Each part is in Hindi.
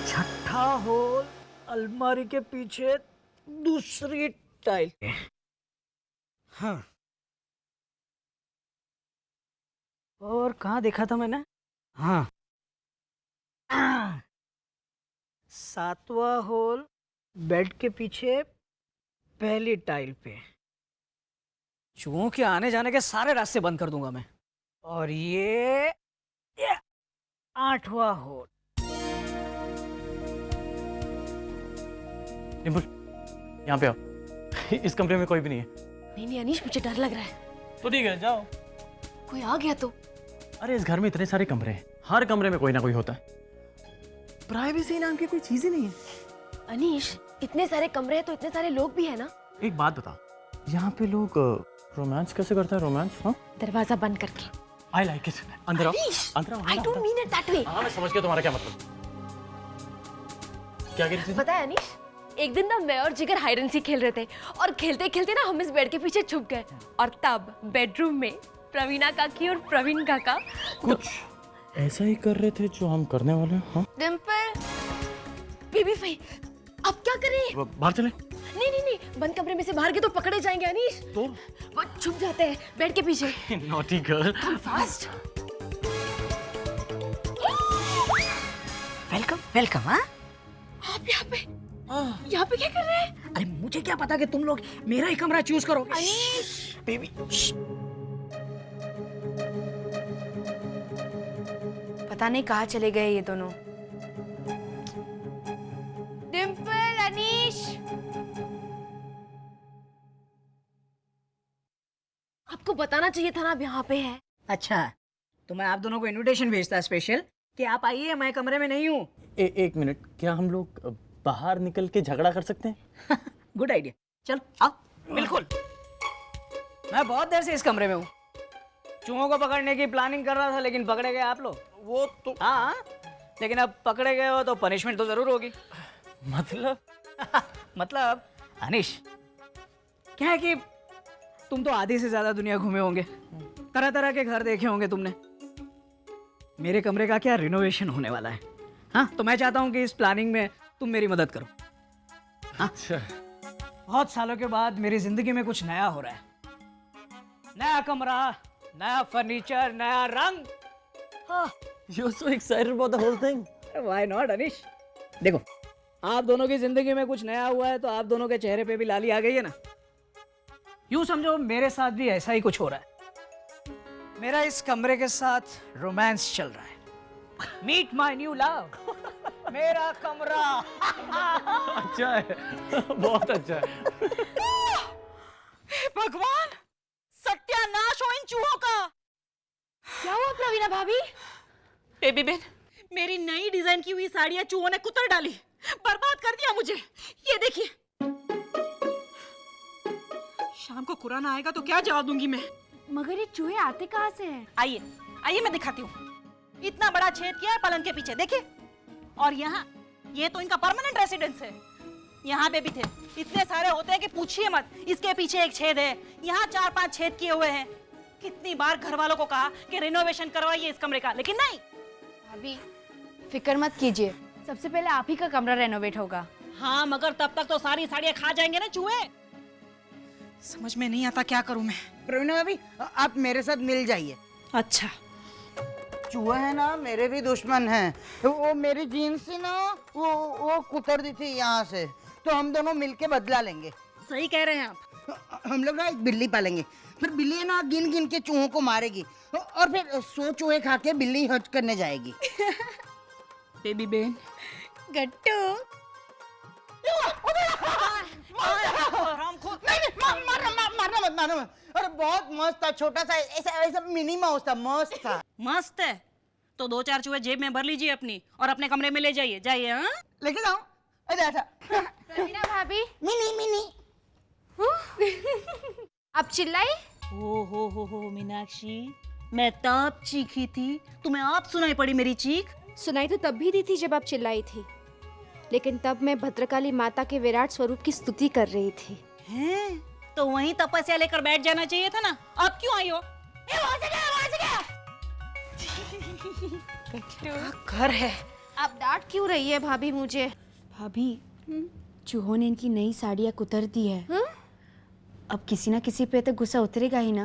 छठा होल अलमारी के पीछे दूसरी टाइल पे। हाँ, और कहाँ देखा था मैंने? हाँ, सातवां होल बेड के पीछे पहली टाइल पे। चूहों के आने जाने के सारे रास्ते बंद कर दूंगा मैं। और ये आठवां होल। डिम्पल, यहाँ पे आओ। इस कमरे में कोई भी नहीं है। नहीं अनीश, मुझे डर लग रहा है। तो ठीक है, जाओ। कोई आ गया तो? अरे इस घर में इतने सारे कमरे हैं, हर कमरे में कोई ना कोई होता है। प्राइवेसी नाम की कोई चीज ही नहीं है। अनीश, इतने सारे कमरे हैं तो इतने सारे लोग भी है ना। एक बात बता, यहाँ पे लोग रोमांस कैसे करते हैं? रोमांस? हाँ, दरवाजा बंद करके। I like it. अंदर आओ, अंदर आओ। I don't mean it that way. हाँ, मैं समझ गया तुम्हारा क्या मतलब। क्या कह रही थी? पता है अनीश, एक दिन ना मैं और जिगर हाइड एंड सीक खेल रहे थे और खेलते खेलते ना हम इस बेड के पीछे छुप गए और तब बेडरूम में प्रवीणा काकी और प्रवीण काका कुछ ऐसा ही कर रहे थे जो हम करने वाले हैं। हाँ? डिम्पल, बेबी भाई, अब क्या करें? बाहर चले? नहीं, बंद कमरे में से बाहर के तो पकड़े जाएंगे अनीश। तो वो छुप जाते हैं बेड के पीछे। Naughty girl. Come fast. Welcome welcome. हाँ, आप यहाँ पे क्या कर रहे हैं? अरे मुझे क्या पता कि तुम लोग मेरा ही कमरा चूज करो। अनीश, बेबी, पता नहीं कहाँ चले गए ये दोनों। डिम्पल, अनीश, आपको बताना चाहिए था ना आप यहाँ पे है। अच्छा, तो मैं आप दोनों को इनविटेशन भेजता स्पेशल कि आप आइए, मैं कमरे में नहीं हूँ। एक मिनट, क्या हम लोग बाहर निकल के झगड़ा कर सकते हैं? गुड आइडिया, चल आओ। बिल्कुल, मैं बहुत देर से इस कमरे में हूँ। चूहों को पकड़ने की प्लानिंग कर रहा था, लेकिन पकड़े गए आप लोग। वो तो हाँ, लेकिन अब पकड़े गए हो तो पनिशमेंट तो जरूर होगी। मतलब मतलब अनीश, क्या है कि तुम तो आधी से ज्यादा दुनिया घूमे होंगे, तरह तरह के घर देखे होंगे तुमने। मेरे कमरे का क्या रिनोवेशन होने वाला है। हाँ, तो मैं चाहता हूँ कि इस प्लानिंग में तुम मेरी मदद करो। हाँ? अच्छा, बहुत सालों के बाद मेरी जिंदगी में कुछ नया हो रहा है। नया कमरा, नया फर्नीचर, नया रंग। हाँ, you are so excited about the whole thing. Why not Anish. देखो, आप दोनों की जिंदगी में कुछ नया हुआ है तो आप दोनों के चेहरे पे भी लाली आ गई है ना। यूं समझो मेरे साथ भी ऐसा ही कुछ हो रहा है। मेरा इस कमरे के साथ रोमांस चल रहा है। Meet my new love. मेरा कमरा। अच्छा है, बहुत अच्छा है। भगवान, सत्यानाश हो इन चूहों का। क्या हुआ प्रवीणा भाभी? बेबी बेन, मेरी नई डिजाइन की हुई साड़ियां चूहों ने कुतर डाली, बर्बाद कर दिया मुझे। ये देखिए, शाम को कुरान आएगा तो क्या जवाब दूंगी मैं? मगर ये चूहे आते कहाँ से हैं? आइए आइए, मैं दिखाती हूँ। इतना बड़ा छेद किया है पलंग के पीछे, देखिए। और यहाँ, ये तो इनका परमानेंट रेसिडेंस है। यहाँ पे भी थे, इतने सारे होते हैं कि पूछिए मत। इसके पीछे एक छेद है, यहाँ 4-5 छेद किए हुए हैं। कितनी बार घर वालों को कहा कि रिनोवेशन करवाइए इस कमरे का, लेकिन नहीं। भाभी, फिक्र मत कीजिए, सबसे पहले आप ही का कमरा रेनोवेट होगा। हाँ, मगर तब तक तो सारी साड़ियाँ खा जाएंगे ना चूहे। समझ में नहीं आता क्या करूं मैं। प्रवीणा भाभी, आप मेरे साथ मिल जाइए। अच्छा, चूहे हैं ना, मेरे भी दुश्मन हैं। वो मेरी जीन्स से ना वो कुतर दी थी यहाँ से, तो हम दोनों मिलके बदला लेंगे। सही कह रहे हैं आप। हम लोग ना एक बिल्ली पालेंगे, फिर बिल्ली है ना गिन गिन के चूहों को मारेगी और फिर 100 चूहे खा के बिल्ली हज करने जाएगी। बेबी बेन, गट्टू, मारना मत। अरे बहुत मस्त था, छोटा सा ऐसा मिनी माउस था, मस्त था। मस्त है। तो 2-4 चूहे जेब में भर लीजिए अपनी और अपने कमरे में ले जाइए। जाइए। हाँ, लेके जाओ। अरे ऐसा प्रवीणा भाभी, मिनी। आप चिल्लाई? हो मीनाक्षी, मैं तब चीखी थी, तुम्हें आप सुनाई पड़ी मेरी चीख? सुनाई तो तब भी दी थी जब आप चिल्लाई थी, लेकिन तब मैं भद्रकाली माता के विराट स्वरूप की स्तुति कर रही थी। हैं? तो वहीं तपस्या लेकर बैठ जाना चाहिए था ना। अब क्यों आई हो? घर है। आप डांट क्यों रही है भाभी मुझे? भाभी चूहों ने इनकी नई साड़ियाँ कुतर दी है। अब किसी ना किसी पे तो गुस्सा उतरेगा ही ना।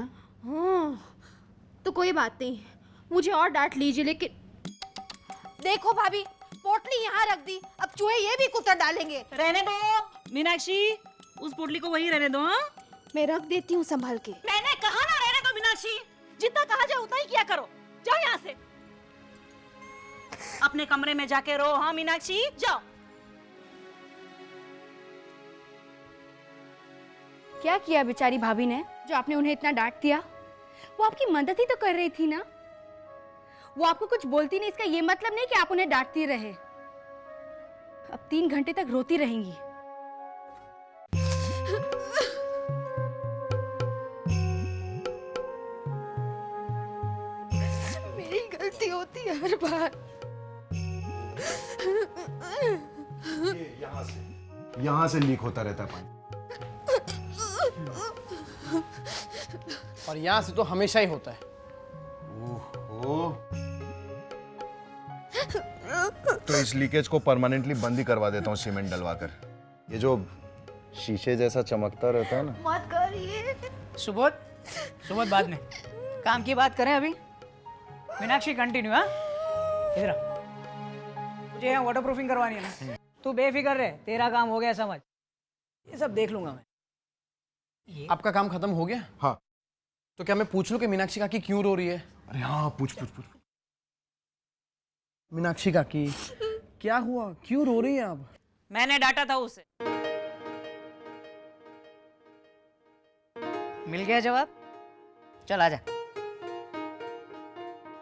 तो कोई बात नहीं, मुझे और डांट लीजिए, लेकिन देखो भाभी, पोटली यहाँ रख दी, अब चूहे ये भी कुतर डालेंगे। रहने दो मीनाक्षी, उस पोटली को वहीं रहने दो। हाँ, मैं रख देती हूँ संभाल के। मैंने कहा ना रहने दो मीनाक्षी, जितना कहा जाए उतना ही किया करो। जाओ यहाँ से, अपने कमरे में जाके रहो। हाँ मीनाक्षी, जाओ। क्या किया बेचारी भाभी ने जो आपने उन्हें इतना डांट दिया? वो आपकी मदद ही तो कर रही थी ना। वो आपको कुछ बोलती नहीं, इसका ये मतलब नहीं कि आप उन्हें डांटती रहे। अब 3 घंटे तक रोती रहेंगी। मेरी गलती होती है हर बार। यहाँ से लीक होता रहता है पानी। और यहाँ से तो हमेशा ही होता है। ओहो, तो इस लीकेज को परमानेंटली बंद ही करवा देता हूँ सीमेंट डलवाकर। ये जो शीशे जैसा चमकता रहता है ना। मत करिए। सुबोध, सुबोध बाद में, काम की बात करें अभी। मीनाक्षी कंटिन्यू। हाँ, इधर आ। मुझे यहाँ वाटर प्रूफिंग करवानी है ना। तू बेफिक्र रहे, तेरा काम हो गया समझ। ये सब देख लूंगा मैं। आपका काम खत्म हो गया? हाँ। तो क्या मैं पूछ लूं कि मीनाक्षी काकी क्यों रो रही है? अरे हाँ, पूछ पूछ पूछ। मीनाक्षी काकी क्या हुआ, क्यों रो रही है आप? मैंने डांटा था उसे। मिल गया जवाब? चल आजा।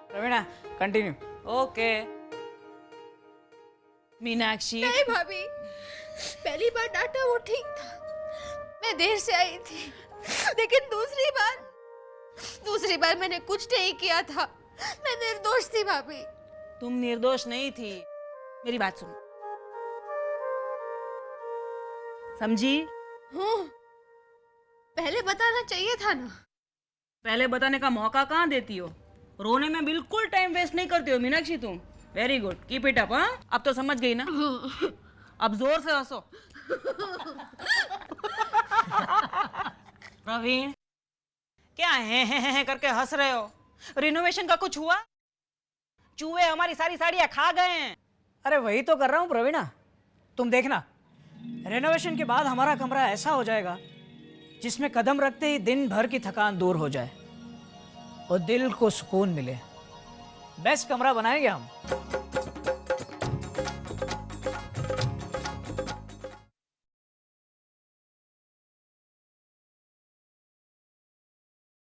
प्रवीणा कंटिन्यू। ओके मीनाक्षी, नहीं भाभी, पहली बार डांटा वो ठीक था, मैं देर से आई थी, लेकिन दूसरी बार मैंने कुछ नहीं किया था, मैं निर्दोष थी भाभी। तुम निर्दोष नहीं थी, मेरी बात सुनो। समझी? हाँ, पहले बताना चाहिए था ना। पहले बताने का मौका कहाँ देती हो? रोने में बिल्कुल टाइम वेस्ट नहीं करती हो मीनाक्षी तुम। Very good, keep it up. हाँ, अब तो समझ गई ना? अब जोर से हंसो। प्रवीण, क्या है करके हंस रहे हो? रिनोवेशन का कुछ हुआ? चूहे हमारी सारी साड़ियाँ खा गए हैं। अरे वही तो कर रहा हूँ प्रवीणा, तुम देखना। रेनोवेशन के बाद हमारा कमरा ऐसा हो जाएगा जिसमें कदम रखते ही दिन भर की थकान दूर हो जाए और दिल को सुकून मिले। बेस्ट कमरा बनाएंगे हम।